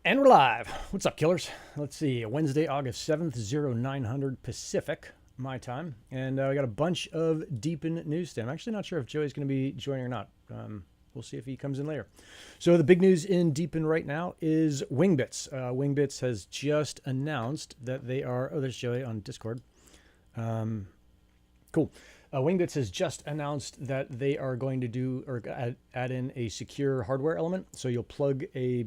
And we're live. What's up, killers? Let's see. Wednesday, August 7th, 0900 Pacific, my time. And we got a bunch of DePIN news today. I'm actually not sure if Joey's going to be joining or not. We'll see if he comes in later. So the big news in DePIN right now is Wingbits. Wingbits has just announced that they are... Oh, there's Joey on Discord. Cool. Wingbits has just announced that they are going to do or add in a secure hardware element. So you'll plug a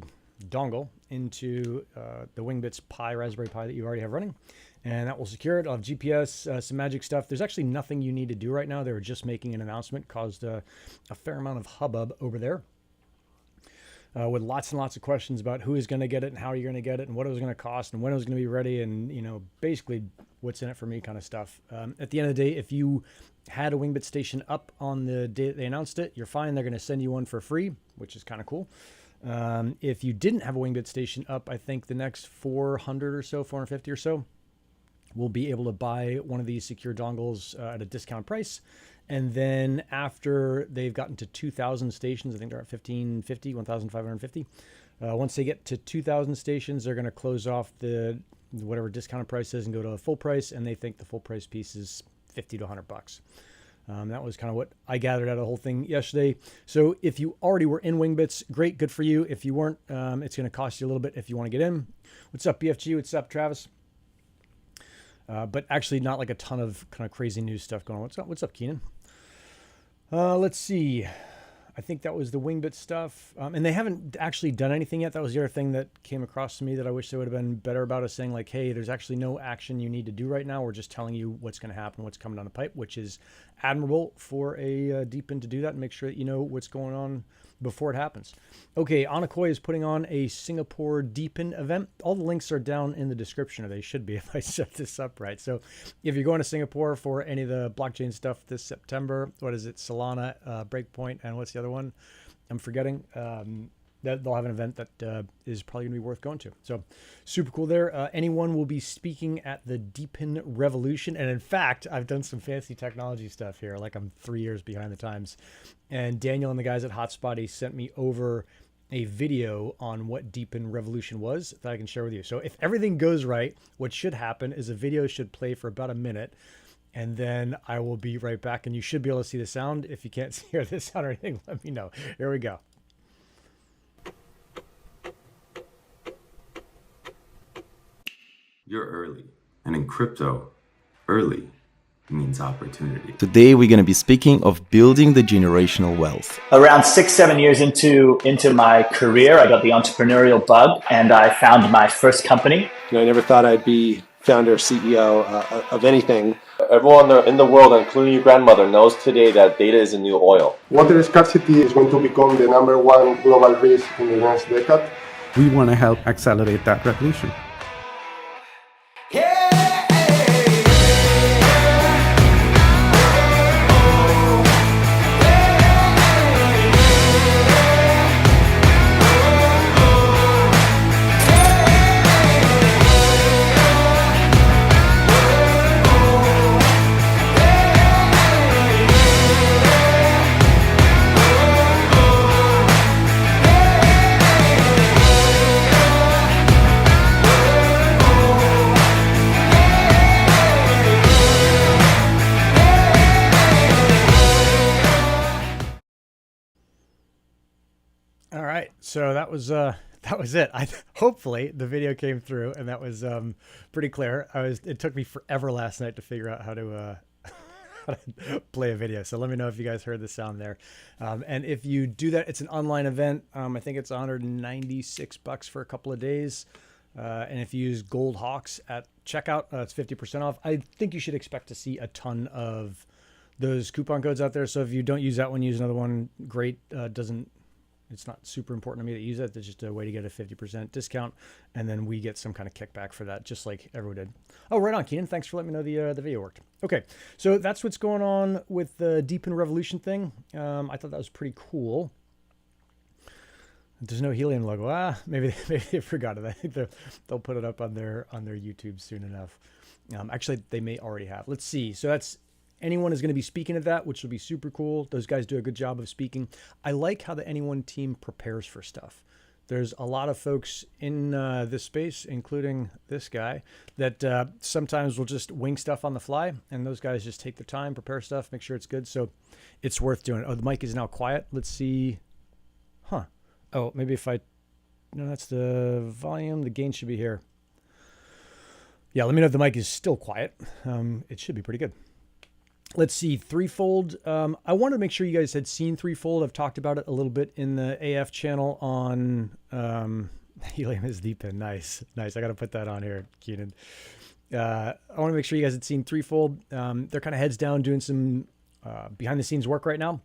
dongle into the Wingbits Pi, Raspberry Pi that you already have running, and that will secure it. I'll have GPS, some magic stuff. There's actually nothing you need to do right now. They were just making an announcement, caused a fair amount of hubbub over there with lots and lots of questions about who is going to get it and how you're going to get it and what it was going to cost and when it was going to be ready and, you know, basically what's in it for me kind of stuff. At the end of the day, if you had a Wingbit station up on the day that they announced it, you're fine. They're going to send you one for free, which is kind of cool. If you didn't have a Wingbit station up, I think the next 400 or so, 450 or so, will be able to buy one of these secure dongles at a discount price. And then after they've gotten to 2,000 stations, I think they're at 1,550, 1,550. Once they get to 2,000 stations, they're going to close off the whatever discounted price is and go to a full price. And they think the full price piece is 50 to 100 bucks. That was kind of what I gathered out of the whole thing yesterday. So if you already were in Wingbits, great, good for you. If you weren't, it's going to cost you a little bit if you want to get in. What's up, BFG? What's up, Travis? But actually not like a ton of kind of crazy news stuff going on. What's up, Keenan? Let's see. I think that was the Wingbit stuff. And they haven't actually done anything yet. That was the other thing that came across to me that I wish they would have been better about, is saying like, hey, there's actually no action you need to do right now. We're just telling you what's going to happen, what's coming down the pipe, which is admirable for a DePIN to do that and make sure that you know what's going on before it happens. Okay, Onocoy is putting on a Singapore DePIN event. All the links are down in the description, or they should be if I set this up right. So if you're going to Singapore for any of the blockchain stuff this September, what is it, Solana, Breakpoint, and what's the other one? I'm forgetting. They'll have an event that is probably going to be worth going to. So super cool there. Anyone will be speaking at the DePIN Revolution. And in fact, I've done some fancy technology stuff here. Like I'm 3 years behind the times. And Daniel and the guys at Hotspotty sent me over a video on what DePIN Revolution was that I can share with you. So if everything goes right, what should happen is a video should play for about a minute. And then I will be right back. And you should be able to see the sound. If you can't hear the sound or anything, let me know. Here we go. You're early. And in crypto, early means opportunity. Today we're going to be speaking of building the generational wealth. Around 6-7 years into my career, I got the entrepreneurial bug and I found my first company. I never thought I'd be founder or CEO of anything. Everyone in the world, including your grandmother, knows today that data is the new oil. Water scarcity is going to become the #1 global risk in the next decade. We want to help accelerate that revolution. All right, so that was it. Hopefully the video came through, and that was pretty clear. It took me forever last night to figure out how to play a video. So let me know if you guys heard the sound there. And if you do that, it's an online event. I think it's $196 for a couple of days. And if you use Gold Hawks at checkout, it's 50% off. I think you should expect to see a ton of those coupon codes out there. So if you don't use that one, use another one. Great. It's not super important to me to use it. It's just a way to get a 50% discount. And then we get some kind of kickback for that, just like everyone did. Oh, right on, Keenan. Thanks for letting me know the video worked. Okay, so that's what's going on with the DePIN Revolution thing. I thought that was pretty cool. There's no Helium logo. Maybe they forgot it. I think they'll put it up on their YouTube soon enough. Actually, they may already have. Let's see. So that's Anyone is going to be speaking at that, which will be super cool. Those guys do a good job of speaking. I like how the Anyone team prepares for stuff. There's a lot of folks in this space, including this guy, that sometimes will just wing stuff on the fly, and those guys just take their time, prepare stuff, make sure it's good. So it's worth doing. Oh, the mic is now quiet. Let's see. Huh. Oh, maybe if I... No, that's the volume. The gain should be here. Yeah, let me know if the mic is still quiet. It should be pretty good. Let's see, Threefold. I wanted to make sure you guys had seen Threefold. I've talked about it a little bit in the AF channel on Helium is DePIN. Nice. I got to put that on here, Keenan. I want to make sure you guys had seen Threefold. They're kind of heads down doing some behind the scenes work right now.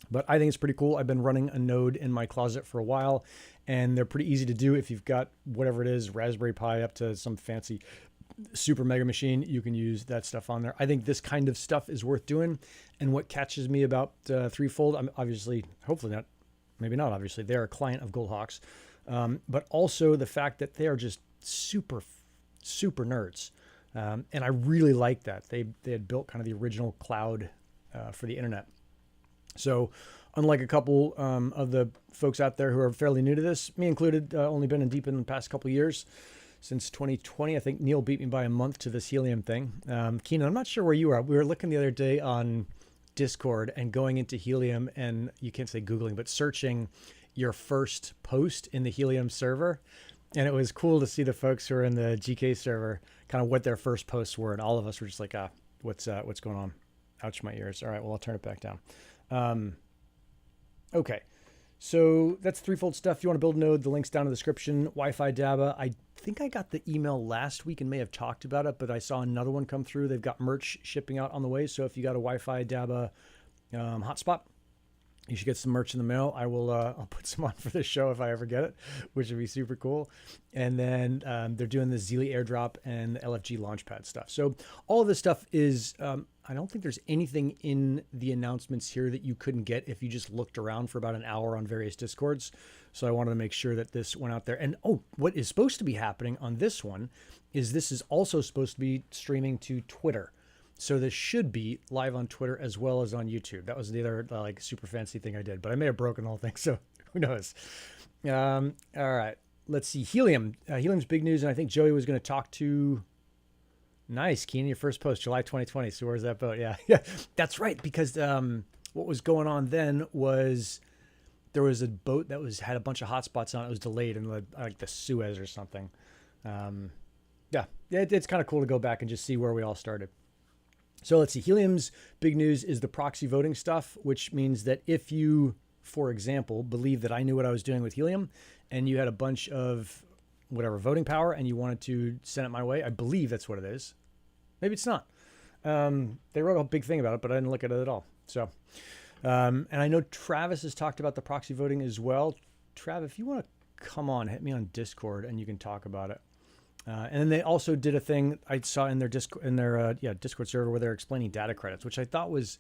But I think it's pretty cool. I've been running a node in my closet for a while, and they're pretty easy to do. If you've got whatever it is, Raspberry Pi up to some fancy super mega machine, you can use that stuff on there. I think this kind of stuff is worth doing. And what catches me about Threefold, I'm obviously, hopefully not, maybe not obviously, they're a client of Goldhawk's, but also the fact that they are just super nerds. And I really like that. They had built kind of the original cloud for the internet. So unlike a couple of the folks out there who are fairly new to this, me included, only been in DePIN in the past couple of years. Since 2020, I think Neil beat me by a month to this Helium thing. Keenan, I'm not sure where you are. We were looking the other day on Discord and going into Helium, and you can't say Googling, but searching your first post in the Helium server. And it was cool to see the folks who are in the GK server, kind of what their first posts were. And all of us were just like, what's going on? Ouch, my ears. All right, well, I'll turn it back down. Okay. So that's Threefold stuff. If you want to build a node, the link's down in the description. Wi-Fi DABA. I think I got the email last week and may have talked about it, but I saw another one come through. They've got merch shipping out on the way. So if you got a Wi-Fi DABA hotspot, you should get some merch in the mail. I'll put some on for this show if I ever get it, which would be super cool. And then they're doing the Zeely airdrop and the LFG launchpad stuff. So all of this stuff is, I don't think there's anything in the announcements here that you couldn't get if you just looked around for about an hour on various Discords. So I wanted to make sure that this went out there. And what is supposed to be happening on this one is this is also supposed to be streaming to Twitter. So this should be live on Twitter as well as on YouTube. That was the other like super fancy thing I did, but I may have broken the whole thing, so who knows? All right, let's see. Helium. Helium's big news, and I think Joey was going to talk to... Nice, Keenan, your first post, July 2020. So where's that boat? Yeah, that's right, because what was going on then was there was a boat that had a bunch of hotspots on it. It was delayed in the Suez or something. It's kind of cool to go back and just see where we all started. So let's see, Helium's big news is the proxy voting stuff, which means that if you, for example, believe that I knew what I was doing with Helium and you had a bunch of whatever voting power and you wanted to send it my way, I believe that's what it is. Maybe it's not. They wrote a big thing about it, but I didn't look at it at all. So, and I know Travis has talked about the proxy voting as well. Trav, if you want to come on, hit me on Discord and you can talk about it. And then they also did a thing I saw in their Discord server where they're explaining data credits, which I thought was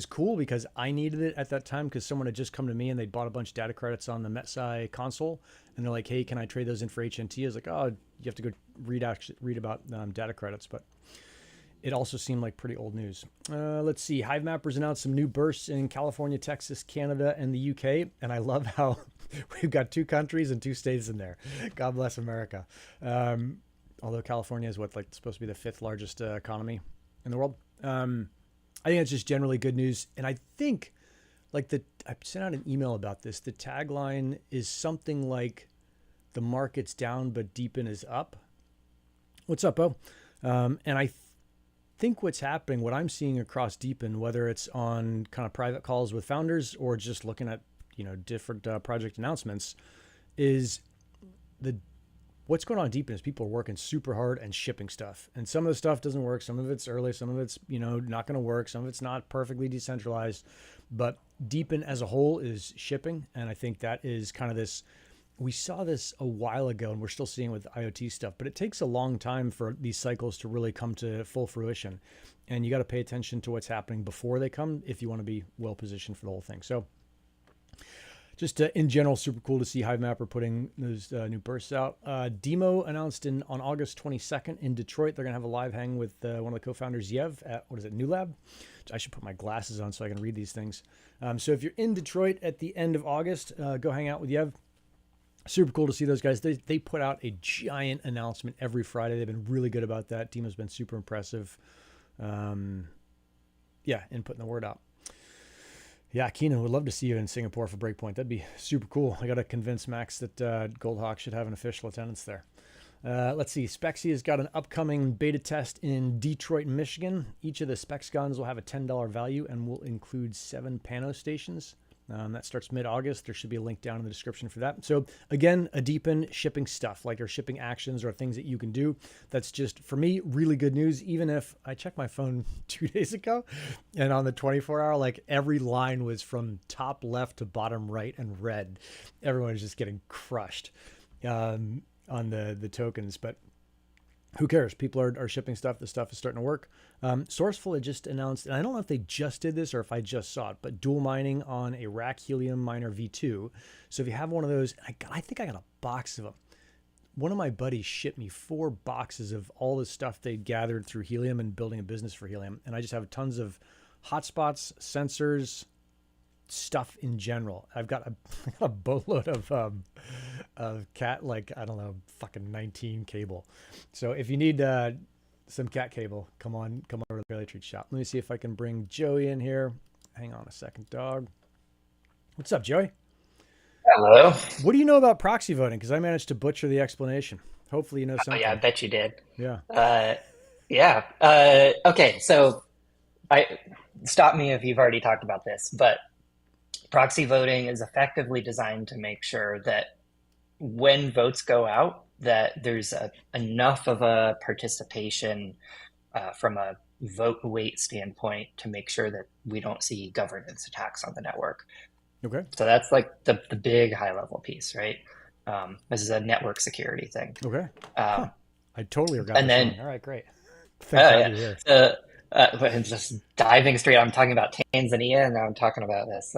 cool because I needed it at that time because someone had just come to me and they bought a bunch of data credits on the MetSci console, and they're like, "Hey, can I trade those in for HNT?" I was like, "Oh, you have to go read about data credits," but it also seemed like pretty old news. Let's see. Hivemapper's announced some new bursts in California, Texas, Canada, and the UK, and I love how we've got 2 countries and 2 states in there. God bless America. Although California is supposed to be the 5th largest economy in the world. I think it's just generally good news. And I think I sent out an email about this. The tagline is something like the market's down, but DePIN is up. What's up, Bo? And I think what's happening, what I'm seeing across DePIN, whether it's on kind of private calls with founders or just looking at different project announcements, is what's going on deep is people are working super hard and shipping stuff. And some of the stuff doesn't work. Some of it's early. Some of it's, not going to work. Some of it's not perfectly decentralized. But DePIN as a whole is shipping. And I think that is kind of this, we saw this a while ago and we're still seeing with IoT stuff, but it takes a long time for these cycles to really come to full fruition. And you got to pay attention to what's happening before they come if you want to be well positioned for the whole thing. So just in general, super cool to see Hivemapper putting those new bursts out. DIMO announced on August 22nd in Detroit. They're going to have a live hang with one of the co-founders, Yev, at, NewLab? I should put my glasses on so I can read these things. So if you're in Detroit at the end of August, go hang out with Yev. super cool to see those guys. They put out a giant announcement every Friday. They've been really good about that. DIMO's been super impressive. Yeah, in putting the word out. Yeah, Keenan, would love to see you in Singapore for Breakpoint. That'd be super cool. I got to convince Max that Goldhawk should have an official attendance there. Let's see. Spexi has got an upcoming beta test in Detroit, Michigan. Each of the Spexigons will have a $10 value and will include 7 pano stations. That starts mid-August. There should be a link down in the description for that. So again, a DePIN shipping stuff, like your shipping actions or things that you can do. That's just, for me, really good news. Even if I checked my phone 2 days ago and on the 24-hour, like every line was from top left to bottom right and red. Everyone is just getting crushed on the tokens, but who cares? People are shipping stuff. The stuff is starting to work. Srcful had just announced, and I don't know if they just did this or if I just saw it, but dual mining on a rack Helium miner V2. So if you have one of those, I think I got a box of them. One of my buddies shipped me 4 boxes of all the stuff they gathered through Helium and building a business for Helium. And I just have tons of hotspots, sensors, stuff in general. I've got a boatload of cat, like, I don't know, fucking 19 cable. So if you need some cat cable, come on over to the Fairly Treat shop. Let me see if I can bring Joey in here. Hang on a second, dog. What's up, Joey? Hello. What do you know about proxy voting? Because I managed to butcher the explanation. Hopefully you know something. Oh, yeah, I bet you did. Yeah. Okay, so stop me if you've already talked about this, but proxy voting is effectively designed to make sure that when votes go out, that there's enough of a participation from a vote weight standpoint to make sure that we don't see governance attacks on the network. Okay. So that's like the big high level piece, right? This is a network security thing. Okay. I totally forgot. And then, all right, great. Thank God you're here. But just diving straight, I'm talking about Tanzania, and now I'm talking about this.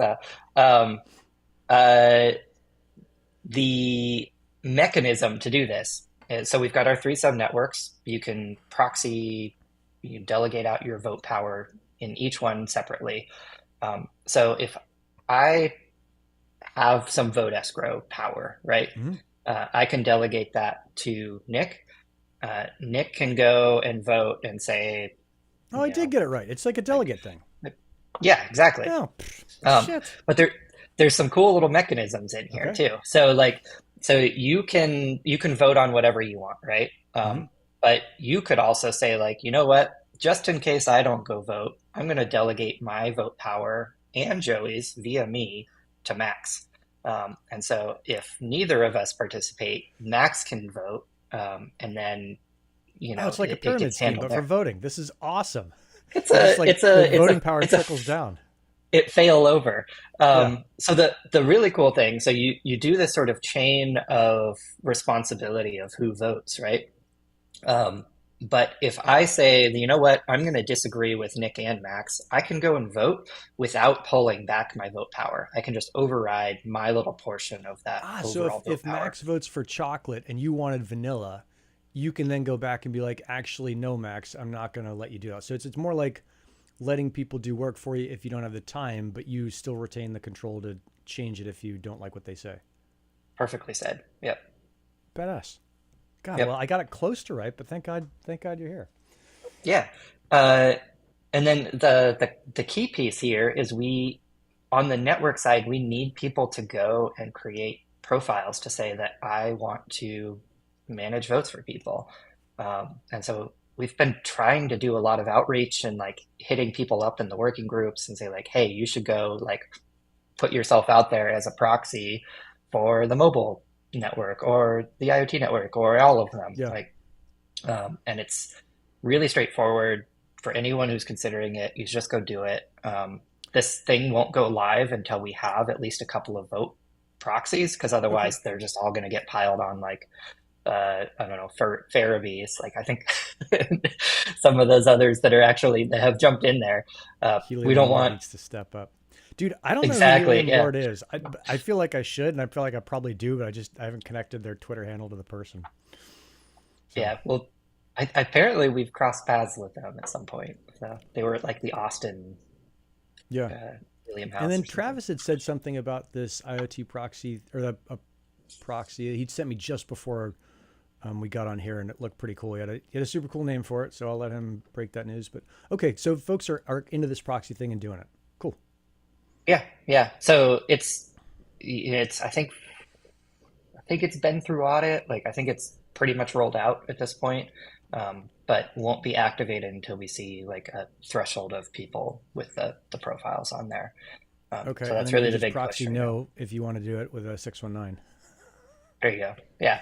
The mechanism to do this is, so we've got our 3 subnetworks. You can proxy, you delegate out your vote power in each one separately. So if I have some vote escrow power, right? Mm-hmm. I can delegate that to Nick. Nick can go and vote and say, Oh, I did get it right. It's like a delegate thing. Yeah, exactly. Oh, shit. But there's some cool little mechanisms in here too. So you can vote on whatever you want, right? But you could also say, like, you know what? Just in case I don't go vote, I'm going to delegate my vote power and Joey's via me to Max. And so if neither of us participate, Max can vote, and then it's like a pyramid scheme, but for voting. This is awesome. Voting power trickles down. It fail over. So the really cool thing, so you do this sort of chain of responsibility of who votes, right? But if I say, you know what, I'm going to disagree with Nick and Max, I can go and vote without pulling back my vote power. I can just override my little portion of that overall so if Max votes for chocolate and you wanted vanilla, you can then go back and be like, actually, no, Max, I'm not going to let you do that. So it's more like letting people do work for you if you don't have the time, but you still retain the control to change it if you don't like what they say. Perfectly said. Yep. Badass. God, well, I got it close to right, but thank God you're here. Yeah. And then the key piece here is on the network side, we need people to go and create profiles to say that I want to manage votes for people. And so we've been trying to do a lot of outreach and like hitting people up in the working groups and say like, hey, you should go like put yourself out there as a proxy for the mobile network or the IoT network or all of them. Yeah. And it's really straightforward for anyone who's considering it. You just go do it. This thing won't go live until we have at least a couple of vote proxies, because otherwise they're just all going to get piled on like, I don't know, for FBPs. Like I think some of those others that have jumped in there. We don't want needs to step up. Dude, I don't exactly, know who Lord is. I feel like I should, and I feel like I probably do, but I haven't connected their Twitter handle to the person. So. Yeah, well, apparently we've crossed paths with them at some point. So they were at like the Austin Helium house. And then Travis had said something about this IoT proxy or a proxy. He'd sent me just before we got on here, and it looked pretty cool. He had a super cool name for it, so I'll let him break that news. But okay, so folks are into this proxy thing and doing it. Cool. Yeah. So it's I think it's been through audit. Like I think it's pretty much rolled out at this point, but won't be activated until we see like a threshold of people with the profiles on there. Okay, so that's and then really you the just big proxy push. no if you want to do it with a 619. There you go. Yeah.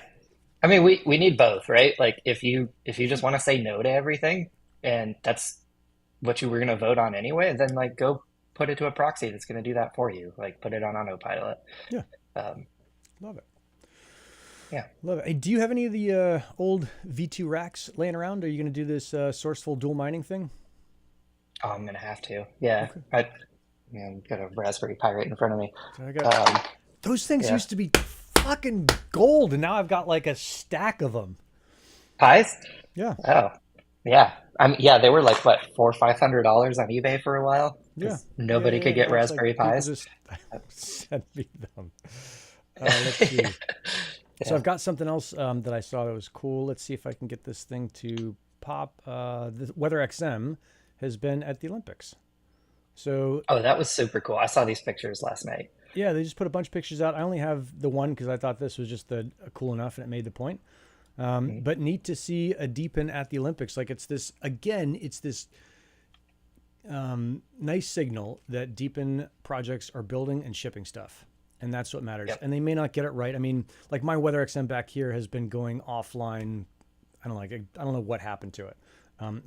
I mean, we need both, right? Like if you just want to say no to everything and that's what you were going to vote on anyway, then like go put it to a proxy that's going to do that for you. Like put it on autopilot. Yeah. Love it. Yeah. Love it. Hey, do you have any of the old V2 racks laying around? Are you going to do this Srcful dual mining thing? Oh, I'm going to have to. Yeah. Okay. I've got a Raspberry Pi right in front of me. So those things used to be fucking gold, and now I've got like a stack of them. Pies? Yeah. Oh, yeah. They were like what, $400 or $500 on eBay for a while. Yeah. Nobody could get Raspberry Pis. Just send me them. Let's see. So I've got something else that I saw that was cool. Let's see if I can get this thing to pop. The WeatherXM has been at the Olympics. So that was super cool. I saw these pictures last night. Yeah, they just put a bunch of pictures out. I only have the one because I thought this was just cool enough and it made the point. But neat to see a DePIN at the Olympics. Like it's this nice signal that DePIN projects are building and shipping stuff. And that's what matters. Yep. And they may not get it right. I mean, like my WeatherXM back here has been going offline. I don't know what happened to it.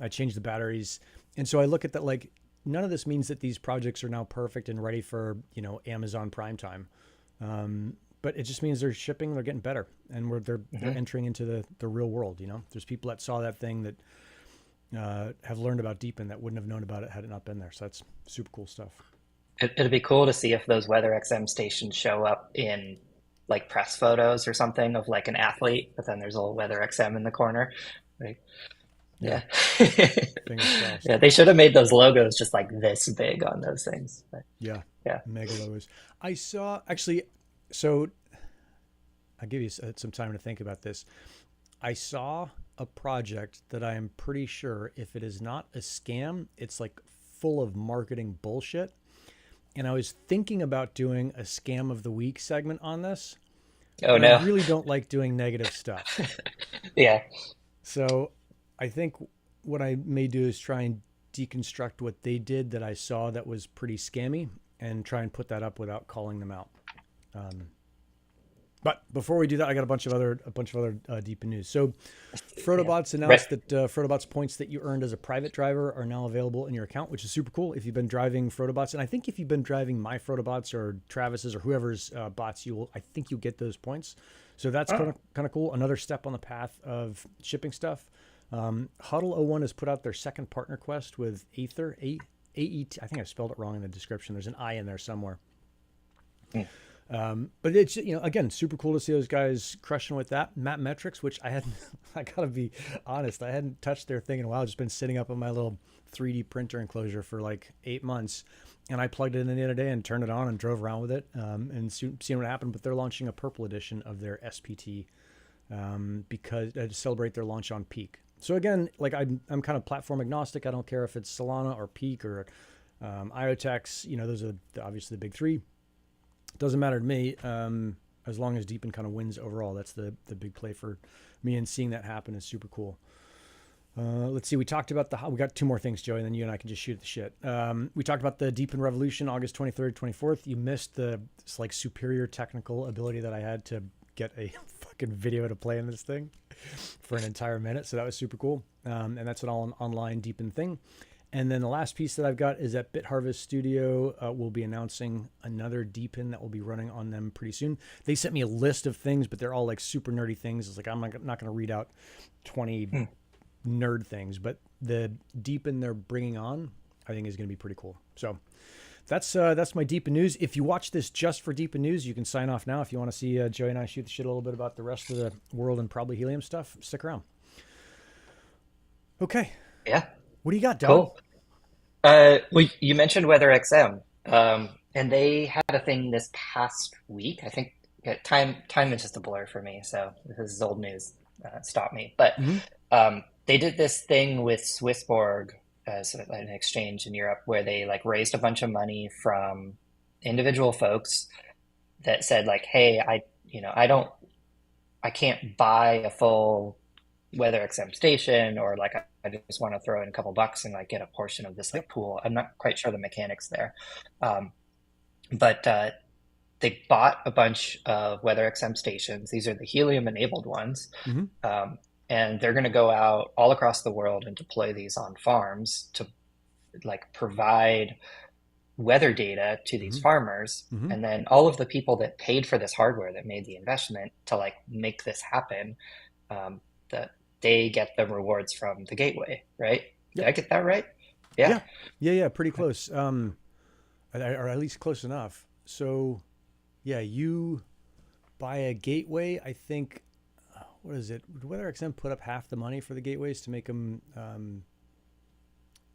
I changed the batteries. And so I look at that, like, none of this means that these projects are now perfect and ready for, Amazon Prime Time. But it just means they're shipping, they're getting better, and they're entering into the real world. There's people that saw that thing that have learned about DePIN that wouldn't have known about it had it not been there. So that's super cool stuff. It'd be cool to see if those WeatherXM stations show up in like press photos or something of like an athlete, but then there's a little WeatherXM in the corner. Like, yeah. Yeah, they should have made those logos just like this big on those things. But, yeah. Mega logos. I saw, actually, so I'll give you some time to think about this. I saw a project that I am pretty sure, if it is not a scam, it's like full of marketing bullshit. And I was thinking about doing a scam of the week segment on this. Oh, no. I really don't like doing negative stuff. Yeah. So I think what I may do is try and deconstruct what they did that I saw that was pretty scammy and try and put that up without calling them out. But before we do that, I got a bunch of other DePIN news. So Frodobots announced that Frodobots points that you earned as a private driver are now available in your account, which is super cool if you've been driving Frodobots. And I think if you've been driving my Frodobots or Travis's or whoever's bots, I think you'll get those points. So that's kind of cool. Another step on the path of shipping stuff. Huddle01 has put out their second partner quest with Aether. AET. I think I spelled it wrong in the description. There's an I in there somewhere. But it's, again, super cool to see those guys crushing with that. MapMetrics, which I gotta be honest, I hadn't touched their thing in a while. I've just been sitting up on my little 3D printer enclosure for like 8 months. And I plugged it in the other day and turned it on and drove around with it and seeing what happened. But they're launching a purple edition of their SPT because to celebrate their launch on Peak. So again, like I'm kind of platform agnostic. I don't care if it's Solana or Peak or IoTex. Those are obviously the big three. Doesn't matter to me as long as DePIN kind of wins overall. That's the big play for me, and seeing that happen is super cool. Let's see. We talked about we got two more things, Joey, and then you and I can just shoot the shit. We talked about the DePIN Revolution, August 23rd, 24th. You missed this like superior technical ability that I had to get a fucking video to play in this thing for an entire minute. So that was super cool. And that's an online DePIN thing. And then the last piece that I've got is that BitHarvest Studio will be announcing another DePIN that will be running on them pretty soon. They sent me a list of things, but they're all like super nerdy things. It's like I'm not going to read out 20 nerd things, but the DePIN they're bringing on, I think, is going to be pretty cool. So that's my DePIN news. If you watch this just for DePIN news, you can sign off now. If you want to see Joey and I shoot the shit a little bit about the rest of the world and probably Helium stuff, stick around. Okay. Yeah. What do you got, Doug? Cool. Well, you mentioned WeatherXM, and they had a thing this past week. I think yeah, time is just a blur for me. So this is old news. Stop me. But they did this thing with Swissborg as an exchange in Europe where they like raised a bunch of money from individual folks that said like, hey, I can't buy a full WeatherXM station, or like I just want to throw in a couple bucks and like get a portion of this like pool. I'm not quite sure the mechanics there, but they bought a bunch of WeatherXM stations. These are the Helium enabled ones, and they're going to go out all across the world and deploy these on farms to like provide weather data to these farmers. And then all of the people that paid for this hardware, that made the investment to like make this happen, that they get the rewards from the gateway, right? Did I get that right? Yeah, pretty close. Or at least close enough. So yeah, you buy a gateway. I think, what is it? Would WeatherXM put up half the money for the gateways to make them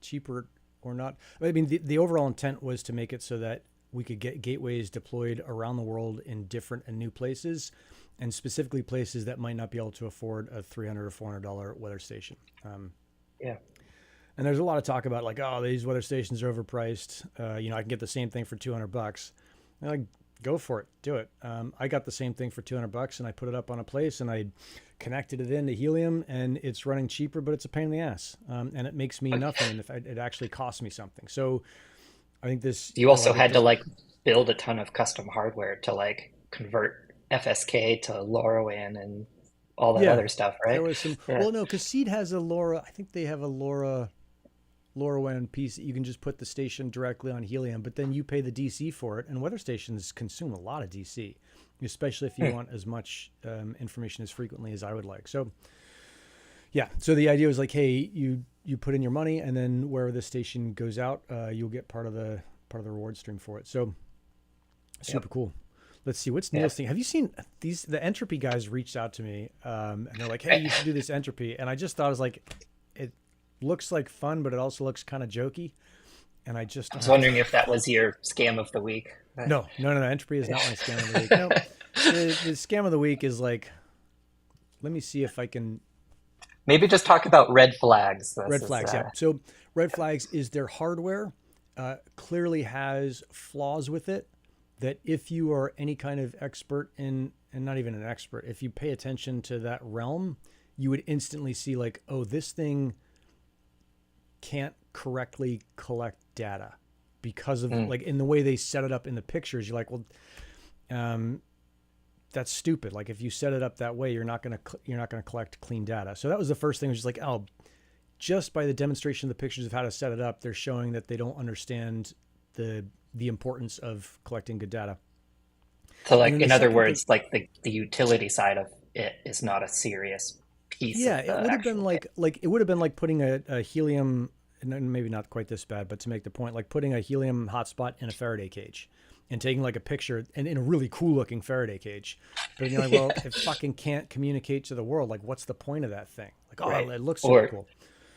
cheaper or not? I mean, the overall intent was to make it so that we could get gateways deployed around the world in different and new places, and specifically places that might not be able to afford a $300 or $400 weather station. And there's a lot of talk about like, oh, these weather stations are overpriced. I can get the same thing for $200. And like, go for it, do it. I got the same thing for $200, and I put it up on a place, and I connected it into Helium, and it's running cheaper, but it's a pain in the ass, and it makes me nothing. If it actually costs me something, so I think this. You also had to like build a ton of custom hardware to like convert FSK to LoRaWAN and all that other stuff, right? There was some. Well, no, because Seed has a LoRa. I think they have a LoRaWAN piece that you can just put the station directly on Helium, but then you pay the DC for it. And weather stations consume a lot of DC, especially if you want as much information as frequently as I would like. So yeah, so the idea was like, hey, you put in your money, and then wherever the station goes out, you'll get part of the reward stream for it. So super cool. Let's see, what's Neil's thing? Have you seen these? The entropy guys reached out to me, and they're like, hey, you should do this entropy. And I just thought, I was like, it looks like fun, but it also looks kind of jokey. And I was wondering if that was your scam of the week. No. Entropy is not my scam of the week. No, the scam of the week is like, let me see if I can. Maybe just talk about red flags. Red flags, yeah. So red flags is their hardware clearly has flaws with it, that if you are any kind of expert in, and not even an expert, if you pay attention to that realm, you would instantly see like, oh, this thing can't correctly collect data because of like in the way they set it up in the pictures. You're like, well, that's stupid. Like if you set it up that way, you're not going to collect clean data. So that was the first thing, was just like, oh, just by the demonstration of the pictures of how to set it up, they're showing that they don't understand the importance of collecting good data. So like, in other words, like the utility side of it is not a serious piece. Yeah, it would have been like it would have been like putting a Helium, and maybe not quite this bad, but to make the point, like putting a Helium hotspot in a Faraday cage and taking like a picture, and in a really cool looking Faraday cage. But you're like, well, it fucking can't communicate to the world. Like, what's the point of that thing? Like, oh, it looks super cool.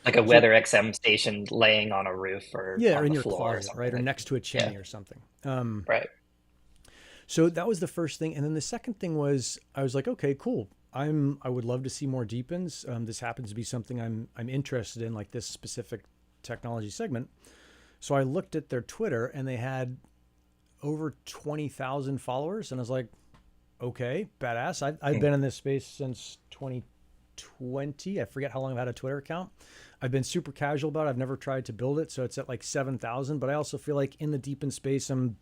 Like a WeatherXM station laying on a roof or or in the your floor, closet, right? Or next to a chimney or something. Right. So that was the first thing. And then the second thing was, I was like, okay, cool. I would love to see more DePINs. This happens to be something I'm interested in, like this specific technology segment. So I looked at their Twitter, and they had over 20,000 followers. And I was like, okay, badass. I've been in this space since 2020. I forget how long I've had a Twitter account. I've been super casual about it. I've never tried to build it. So it's at like 7,000, but I also feel like in the DePIN space, I'm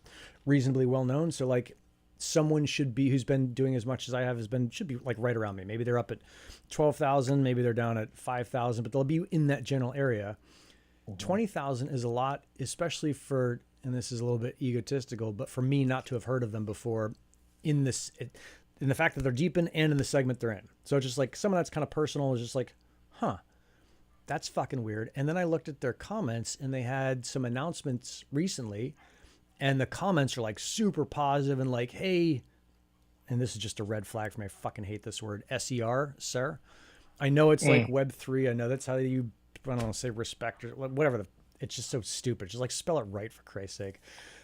reasonably well known. So like someone who's been doing as much as I have should be like right around me. Maybe they're up at 12,000, maybe they're down at 5,000, but they'll be in that general area. 20,000 is a lot, especially for, and this is a little bit egotistical, but for me not to have heard of them before in the fact that they're DePIN and in the segment they're in. So it's just like some of that's kind of personal. It's just like, that's fucking weird. And then I looked at their comments, and they had some announcements recently, and the comments are like super positive and like, hey, and this is just a red flag for me. I fucking hate this word, SER, sir. I know it's like Web3. I know that's how you, I don't want to say respect or whatever. It's just so stupid. Just like spell it right, for Christ's sake.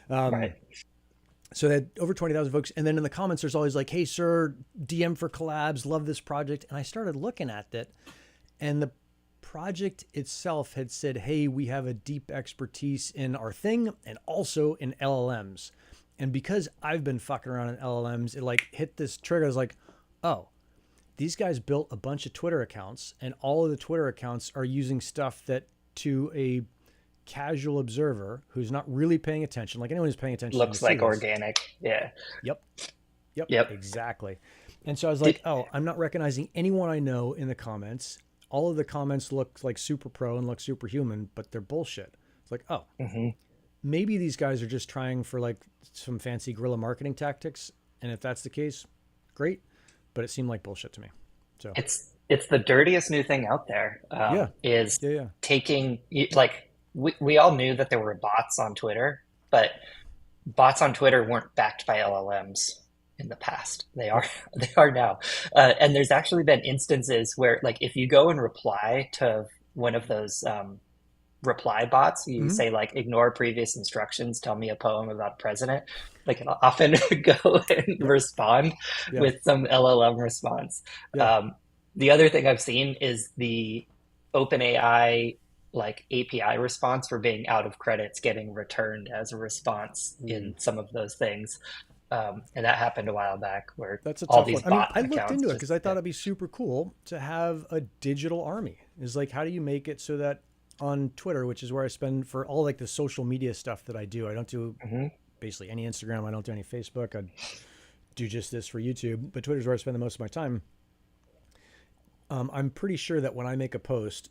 Right. So they had over 20,000 folks. And then in the comments, there's always like, hey, sir, DM for collabs, love this project. And I started looking at it, and the project itself had said, hey, we have a deep expertise in our thing and also in LLMs. And because I've been fucking around in LLMs, it like hit this trigger. I was like, oh, these guys built a bunch of Twitter accounts, and all of the Twitter accounts are using stuff that to a casual observer who's not really paying attention, like anyone who's paying attention, looks like organic. Yeah. Yep. Exactly. And so I was like, oh, I'm not recognizing anyone I know in the comments. All of the comments look like super pro and look superhuman, but they're bullshit. It's like, oh, maybe these guys are just trying for like some fancy guerrilla marketing tactics. And if that's the case, great. But it seemed like bullshit to me. So it's the dirtiest new thing out there. Taking like, we all knew that there were bots on Twitter, but bots on Twitter weren't backed by LLMs in the past. They are now. And there's actually been instances where, like, if you go and reply to one of those reply bots, you say like, ignore previous instructions, tell me a poem about president. Like, it'll often go and respond with some LLM response. The other thing I've seen is the OpenAI like API response for being out of credits getting returned as a response in some of those things. And that happened a while back where that's a all tough these one. bot I looked accounts into it because I thought it'd be super cool to have a digital army. Is like, how do you make it so that on Twitter, which is where I spend for all like the social media stuff that I do, I don't do basically any Instagram. I don't do any Facebook. I do just this for YouTube, but Twitter's where I spend the most of my time. I'm pretty sure that when I make a post,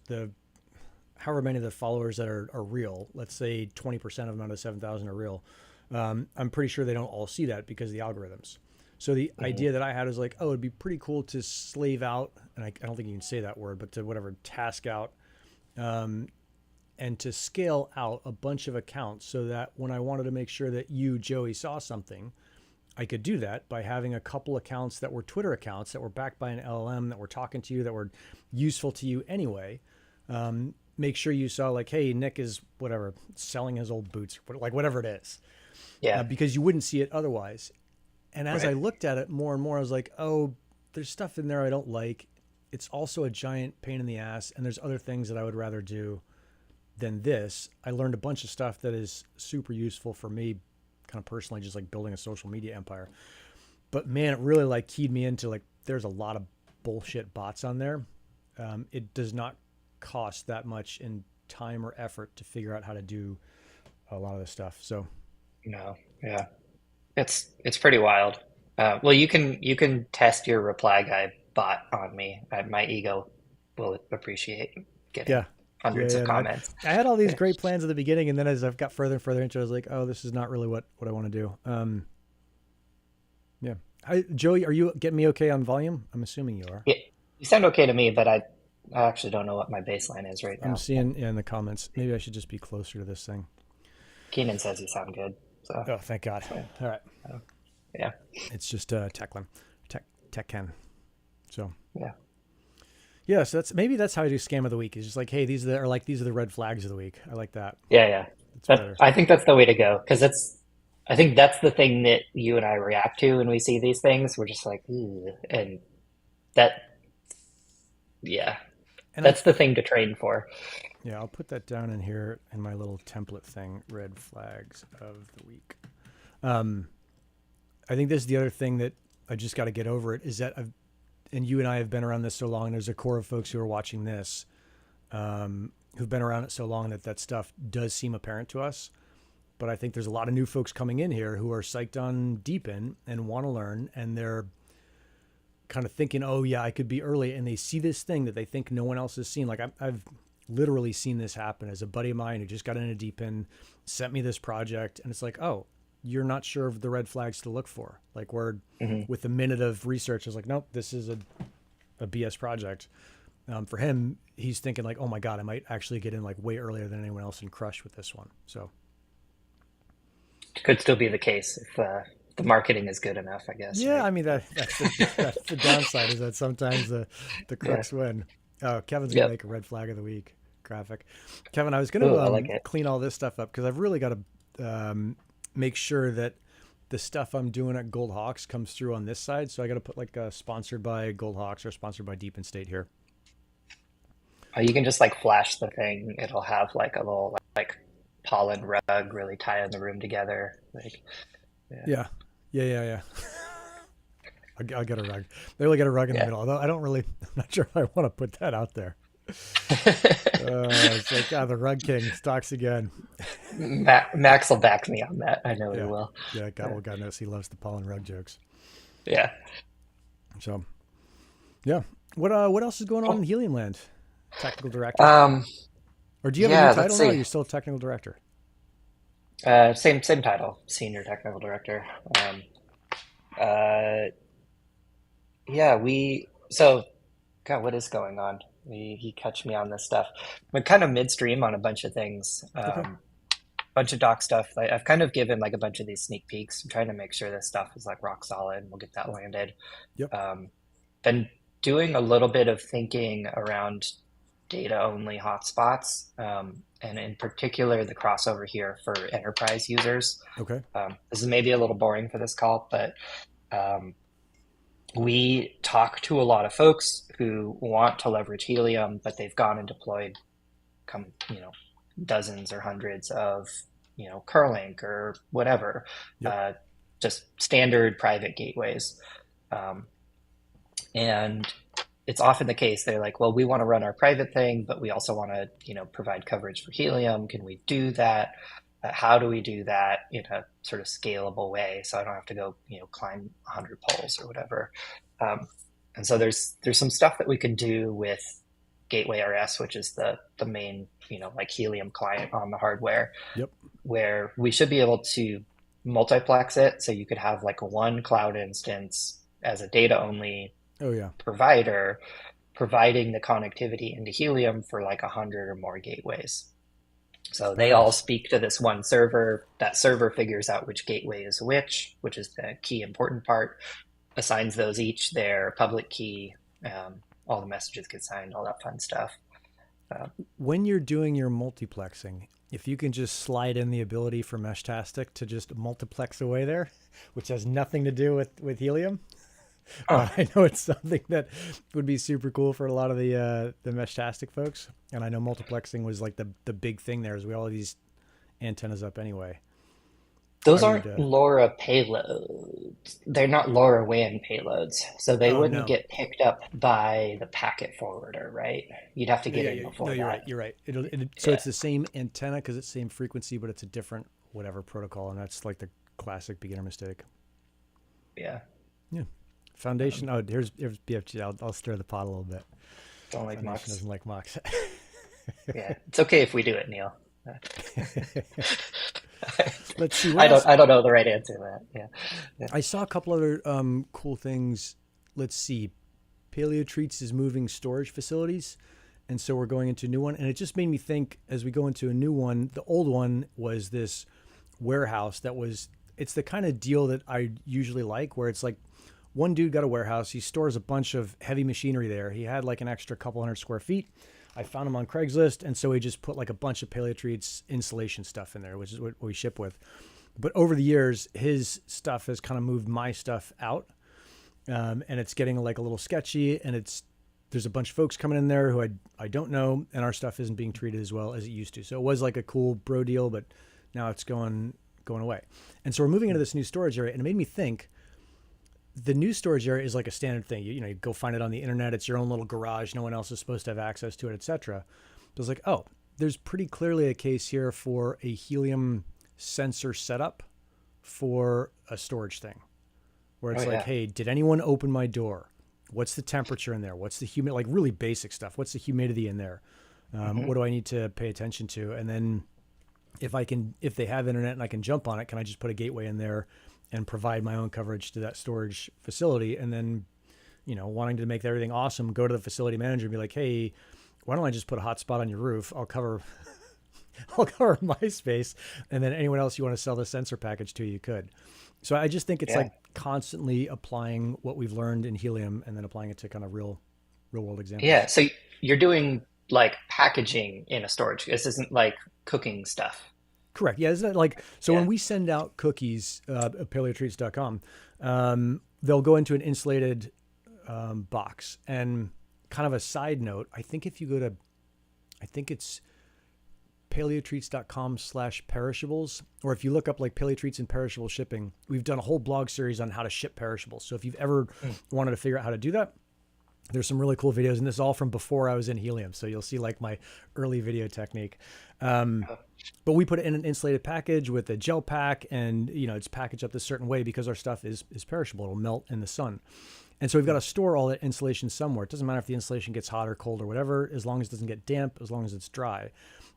however many of the followers that are real, let's say 20% of them out of 7,000 are real. I'm pretty sure they don't all see that because of the algorithms. So the idea that I had is like, oh, it'd be pretty cool to slave out, and I don't think you can say that word, but to whatever, task out, and to scale out a bunch of accounts so that when I wanted to make sure that you, Joey, saw something, I could do that by having a couple accounts that were Twitter accounts that were backed by an LLM, that were talking to you, that were useful to you anyway. Make sure you saw like, hey, Nick is whatever, selling his old boots, like whatever it is. Yeah. Because you wouldn't see it otherwise. And as I looked at it more and more, I was like, oh, there's stuff in there I don't like. It's also a giant pain in the ass. And there's other things that I would rather do than this. I learned a bunch of stuff that is super useful for me, kind of personally, just like building a social media empire. But man, it really like keyed me into like, there's a lot of bullshit bots on there. It does not cost that much in time or effort to figure out how to do a lot of this stuff. So no, yeah, it's pretty wild. Well, you can test your reply guy bot on me. My ego will appreciate getting hundreds of comments. I had all these great plans at the beginning, and then as I've got further and further into it, I was like, oh, this is not really what I want to do. Joey, are you getting me okay on volume? I'm assuming you are. Yeah, you sound okay to me, but I actually don't know what my baseline is right now. I'm seeing in the comments. Maybe I should just be closer to this thing. Keenan says you sound good. So. Oh, thank God. All right. Yeah. It's just Techlen. Techken. So. Yeah. Yeah, so that's how I do scam of the week. It's just like, hey, these are the red flags of the week. I like that. Yeah. I think that's the way to go, because I think that's the thing that you and I react to when we see these things. We're just like, ooh, and that, yeah, and that's the thing to train for. Yeah, I'll put that down in here in my little template thing, red flags of the week. I think this is the other thing that I just got to get over it, is that and you and I have been around this so long, and there's a core of folks who are watching this, who've been around it so long that stuff does seem apparent to us. But I think there's a lot of new folks coming in here who are psyched on DePIN and want to learn, and they're kind of thinking, oh yeah, I could be early, and they see this thing that they think no one else has seen. Like I've literally seen this happen as a buddy of mine who just got into DePIN, sent me this project, and it's like, oh, you're not sure of the red flags to look for. Like we're with a minute of research, I was like, nope, this is a BS project. For him, he's thinking like, oh my God, I might actually get in like way earlier than anyone else and crush with this one. So could still be the case if the marketing is good enough, I guess. Yeah, right? I mean that's the downside, is that sometimes the crooks win. Oh, Kevin's gonna make a red flag of the week graphic. Kevin, I was gonna like clean all this stuff up because I've really got to make sure that the stuff I'm doing at Gold Hawks comes through on this side. So I got to put like sponsored by Gold Hawks or sponsored by DePIN State here. You can just like flash the thing. It'll have like a little like pollen rug really tie the room together. Like, yeah. I'll get a rug. Maybe we'll get a rug in the middle. Although I'm not sure if I want to put that out there. It's like, the rug king talks again. Max will back me on that. I know he will. Yeah, God knows he loves the pollen rug jokes. Yeah. So, yeah. What else is going on in Helium Land? Technical director. Or do you have a new title now? Or are you still technical director? Same title, senior technical director. God, what is going on? He catch me on this stuff. We're kind of midstream on a bunch of things. Bunch of doc stuff. I've kind of given like a bunch of these sneak peeks. I'm trying to make sure this stuff is like rock solid. We'll get that landed. Yep. Been doing a little bit of thinking around data only hotspots, and in particular the crossover here for enterprise users. Okay. This is maybe a little boring for this call, but we talk to a lot of folks who want to leverage Helium, but they've gone and deployed dozens or hundreds of Curlink or whatever, just standard private gateways. And it's often the case they're like, well, we want to run our private thing, but we also want to provide coverage for Helium. Can we do that? How do we do that in a sort of scalable way so I don't have to go climb 100 poles or whatever? And so there's some stuff that we can do with Gateway RS, which is the main like Helium client on the hardware. Yep. Where we should be able to multiplex it, so you could have like one cloud instance as a data only provider, providing the connectivity into Helium for like 100 or more gateways. So they all speak to this one server. That server figures out which gateway is which is the key important part, assigns those each their public key, all the messages get signed, all that fun stuff. When you're doing your multiplexing, if you can just slide in the ability for Meshtastic to just multiplex away there, which has nothing to do with Helium, I know it's something that would be super cool for a lot of the Meshtastic folks. And I know multiplexing was like the big thing there, as we all have these antennas up anyway. Those aren't LoRa payloads. They're not LoRaWAN payloads, so they wouldn't get picked up by the packet forwarder, right? You'd have to get in before that. No, you're right. So it's the same antenna because it's the same frequency, but it's a different whatever protocol, and that's like the classic beginner mistake. Yeah. Foundation. Here's BFG. I'll stir the pot a little bit. Don't like Foundation Mux. doesn't like Mux. Yeah, it's okay if we do it, Neil. Let's see. I don't know the right answer to that. Yeah. I saw a couple other cool things. Let's see. Paleotreats is moving storage facilities, and so we're going into a new one. And it just made me think, as we go into a new one, the old one was this warehouse it's the kind of deal that I usually like, where it's like one dude got a warehouse. He stores a bunch of heavy machinery there. He had like an extra couple hundred square feet. I found him on Craigslist, and so he just put like a bunch of Paleotreats insulation stuff in there, which is what we ship with. But over the years, his stuff has kind of moved my stuff out, and it's getting like a little sketchy. And there's a bunch of folks coming in there who I don't know, and our stuff isn't being treated as well as it used to. So it was like a cool bro deal, but now it's going away. And so we're moving into this new storage area, and it made me think. The new storage area is like a standard thing. You go find it on the internet. It's your own little garage. No one else is supposed to have access to it, etc. But it's like, there's pretty clearly a case here for a Helium sensor setup for a storage thing, where it's hey, did anyone open my door? What's the temperature in there? What's the humidity? Like really basic stuff. What's the humidity in there? What do I need to pay attention to? And then if they have internet and I can jump on it, can I just put a gateway in there and provide my own coverage to that storage facility? And then, wanting to make everything awesome, go to the facility manager and be like, hey, why don't I just put a hotspot on your roof? I'll cover my space. And then anyone else you want to sell the sensor package to, you could. So I just think it's like constantly applying what we've learned in Helium and then applying it to kind of real world examples. Yeah. So you're doing like packaging in a storage. This isn't like cooking stuff. Correct. Yeah, isn't it like so? Yeah. When we send out cookies at paleotreats.com, they'll go into an insulated box. And kind of a side note, I think if you go to, I think it's paleotreats.com/perishables, or if you look up like Paleotreats and perishable shipping, we've done a whole blog series on how to ship perishables. So if you've ever wanted to figure out how to do that, there's some really cool videos, and this is all from before I was in Helium. So you'll see like my early video technique. But we put it in an insulated package with a gel pack, and it's packaged up this certain way because our stuff is perishable. It'll melt in the sun. And so we've got to store all that insulation somewhere. It doesn't matter if the insulation gets hot or cold or whatever, as long as it doesn't get damp, as long as it's dry.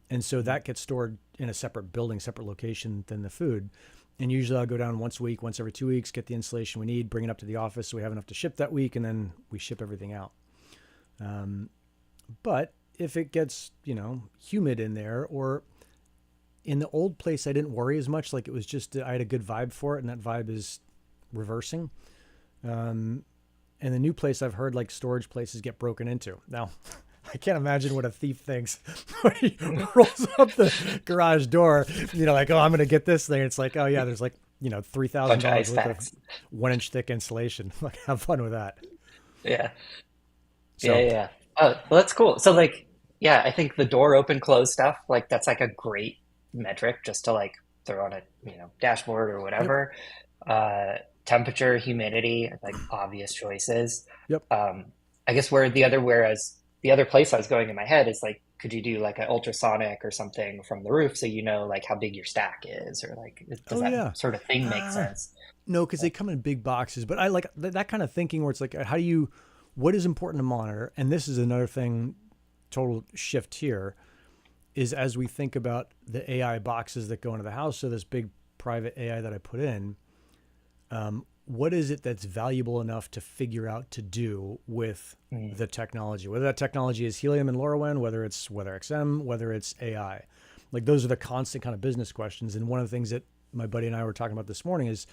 And so that gets stored in a separate building, separate location than the food. And usually I'll go down once a week, once every 2 weeks, get the insulation we need, bring it up to the office so we have enough to ship that week, and then we ship everything out. But if it gets, humid in there, or in the old place, I didn't worry as much. Like it was just, I had a good vibe for it, and that vibe is reversing. And the new place, I've heard like storage places get broken into. Now, I can't imagine what a thief thinks when he rolls up the garage door, like, oh, I'm going to get this thing. It's like, oh yeah, there's like, $3,000 worth of 1-inch thick insulation. Like, have fun with that. Yeah. So, Yeah. Oh, well, that's cool. So like, yeah, I think the door open close stuff, like that's like a great metric just to like throw on a, dashboard or whatever. Temperature, humidity, like obvious choices. Yep. I guess whereas the other place I was going in my head is like, could you do like an ultrasonic or something from the roof so like how big your stack is, or like does that sort of thing make sense? No, because they come in big boxes. But I like that kind of thinking where it's like, what is important to monitor? And this is another thing, total shift here, is as we think about the AI boxes that go into the house, so this big private AI that I put in, what is it that's valuable enough to figure out to do with the technology? Whether that technology is Helium and LoRaWAN, whether it's WeatherXM, whether it's AI. Like those are the constant kind of business questions. And one of the things that my buddy and I were talking about this morning is,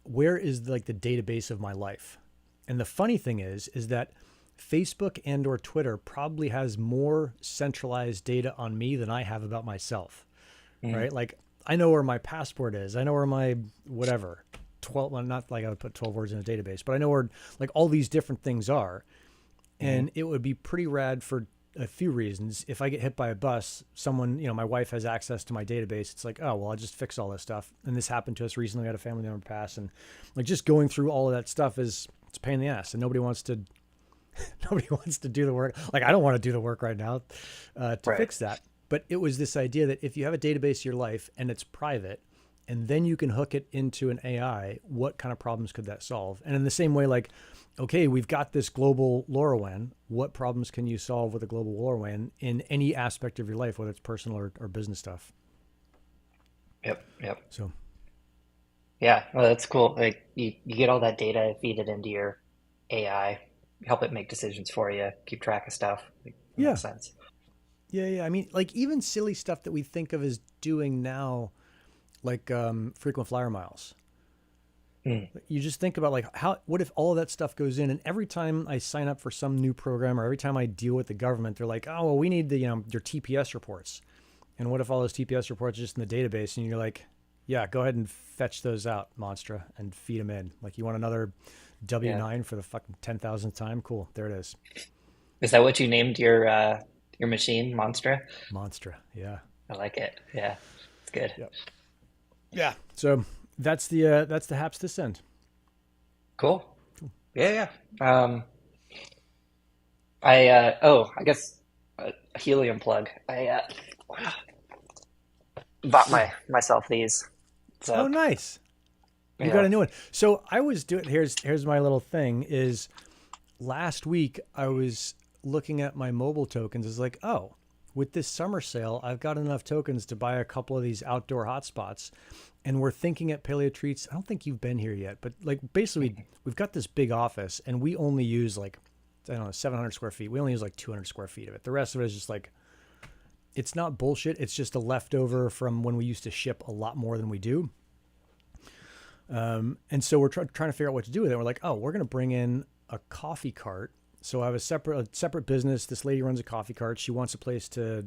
where is like the database of my life? And the funny thing is that Facebook and or Twitter probably has more centralized data on me than I have about myself, right? Like I know where my passport is. I know where my whatever, 12, well, not like I would put 12 words in a database, but I know where like all these different things are. And it would be pretty rad for a few reasons. If I get hit by a bus, someone, my wife has access to my database. It's like, oh, well, I'll just fix all this stuff. And this happened to us recently. We had a family member pass, and like just going through all of that stuff it's a pain in the ass, and nobody wants to do the work. Like I don't want to do the work right now to fix that. But it was this idea that if you have a database of your life and it's private, and then you can hook it into an AI, what kind of problems could that solve? And in the same way, like, okay, we've got this global LoRaWAN. What problems can you solve with a global LoRaWAN in any aspect of your life, whether it's personal or business stuff? Yep. So, yeah, well, that's cool. Like you get all that data, feed it into your AI, help it make decisions for you, keep track of stuff. Makes sense. Yeah. I mean, like even silly stuff that we think of as doing now, like frequent flyer miles. You just think about like what if all of that stuff goes in, and every time I sign up for some new program or every time I deal with the government, they're like, oh, well, we need the, your TPS reports. And what if all those TPS reports are just in the database, and you're like, yeah, go ahead and fetch those out, Monstra, and feed them in. Like you want another W9 for the fucking 10,000th time? Cool. There it is. Is that what you named your machine, Monstra? Monstra. Yeah. I like it. Yeah. It's good. Yep. Yeah. So that's the Haps this end. Cool. Yeah. I guess a Helium plug. I bought myself these. So, oh, nice. You got a new one. So I was doing, here's my little thing is last week I was looking at my mobile tokens. It's like, oh, with this summer sale, I've got enough tokens to buy a couple of these outdoor hotspots. And we're thinking at Paleo Treats, I don't think you've been here yet, but like basically we've got this big office and we only use like, I don't know, 700 square feet. We only use like 200 square feet of it. The rest of it is just like, it's not bullshit. It's just a leftover from when we used to ship a lot more than we do. And so we're trying to figure out what to do with it. We're like, oh, we're going to bring in a coffee cart. So I have a separate business. This lady runs a coffee cart. She wants a place to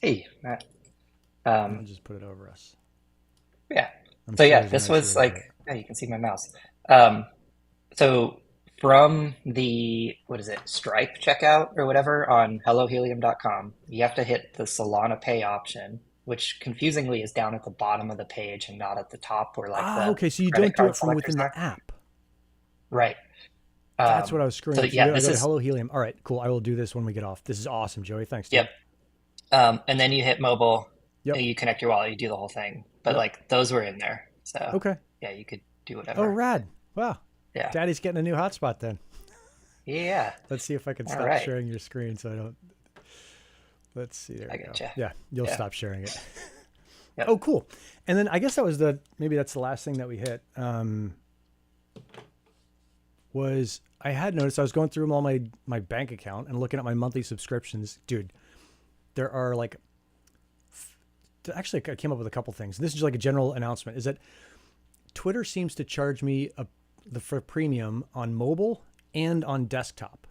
Hey, Matt. I'll just put it over us. Yeah. I'm So sure yeah, he's this gonna was actually enjoy like, yeah, you can see my mouse. So from the, what is it, Stripe checkout or whatever on hellohelium.com, you have to hit the Solana Pay option, which confusingly is down at the bottom of the page and not at the top where like the okay. So you credit don't do card it from selectors within are. the app. Right. That's what I was screwing So up. So yeah, I this go to is, Hello Helium. All right, cool. I will do this when we get off. This is awesome, Joey. Thanks, dude. yep. And then you hit mobile, Yep. you connect your wallet, you do the whole thing. But Yep. like those were in there. So Okay. yeah, you could do Oh, whatever. rad. Wow. Yeah. Daddy's getting a new hotspot then. Yeah. Let's see if I can All stop right. sharing your screen so I don't. Let's see. There I we go. gotcha. Yeah, you'll Yeah. stop sharing it. Yep. Oh, cool. And then I guess that was maybe that's the last thing that we hit. Was I had noticed I was going through all my bank account and looking at my monthly subscriptions. Dude, there are like, actually I came up with a couple things. This is like a general announcement, is that Twitter seems to charge me for premium on mobile and on desktop.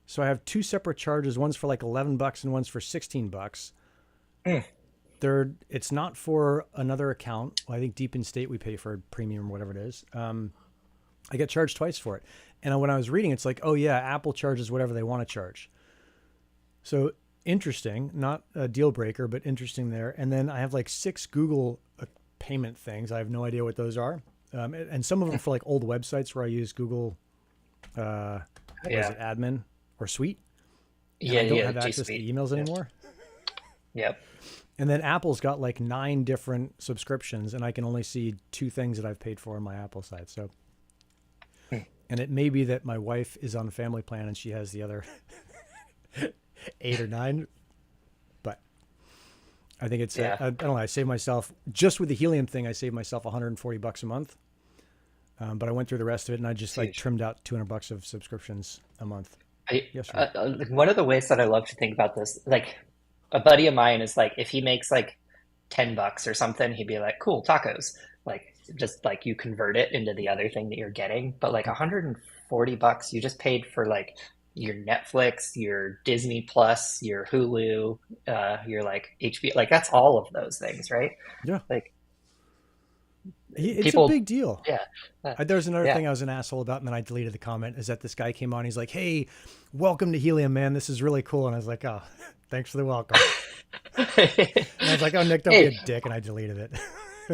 So I have two separate charges. One's for like $11 and one's for $16. It's not for another account. Well, I think Deep in State we pay for premium or whatever it is. I get charged twice for it. And when I was reading, it's like, oh yeah, Apple charges whatever they want to charge. So interesting, not a deal breaker, but interesting there. And then I have like 6 Google payment things. I have no idea what those are. And some of them for like old websites where I use Google, what is it, admin or suite. And Yeah, I don't yeah, have access to G Suite. emails anymore. Yep. And then Apple's got like 9 different subscriptions, and I can only see 2 things that I've paid for on my Apple side. So, and it may be that my wife is on the family plan and she has the other 8 or 9, but I think it's, I don't know. I saved myself just with the Helium thing. I saved myself $140 a month. But I went through the rest of it and I just like trimmed out $200 of subscriptions a month. One of the ways that I love to think about this, like a buddy of mine is like, if he makes like $10 or something, he'd be like, cool, tacos. Like, just like you convert it into the other thing that you're getting. But like $140, you just paid for like your Netflix, your Disney Plus, your Hulu, your like HBO, like that's all of those things, right? Yeah. Like, it's people, a big deal. Yeah. There was another thing I was an asshole about, and then I deleted the comment, is that this guy came on. He's like, hey, welcome to Helium, man. This is really cool. And I was like, oh, thanks for the welcome. And I was like, oh, Nick, don't be a dick. And I deleted it.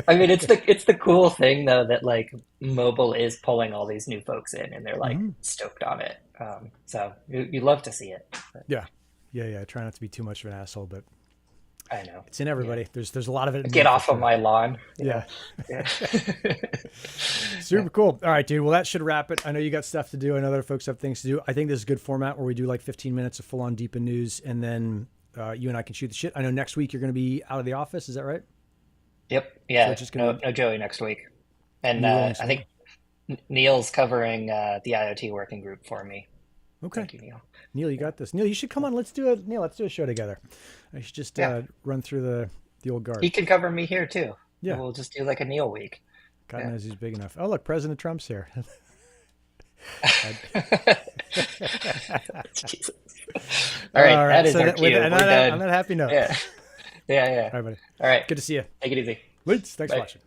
I mean, it's the cool thing though, that like mobile is pulling all these new folks in and they're like stoked on it. So you love to see it. But. Yeah. I try not to be too much of an asshole, but I know it's in everybody. There's a lot of it. Get off of my lawn. Yeah. Super cool. All right, dude. Well, that should wrap it. I know you got stuff to do. I know other folks have things to do. I think this is a good format where we do like 15 minutes of full on deep in news, and then you and I can shoot the shit. I know next week you're going to be out of the office. Is that right? Yep. Yeah. So no Joey next week. And I think Neil's covering the IoT working group for me. Okay. Thank you, Neil. Neil, you got this. Neil, you should come on. Let's do a show together. I should just run through the old guard. He can cover me here too. Yeah. We'll just do like a Neil week. God knows he's big enough. Oh, look, President Trump's here. Jesus. All right. That is so our that, cue. on that happy note. Yeah. All right, buddy. All right. Good to see you. Take it easy. Thanks Bye. for watching.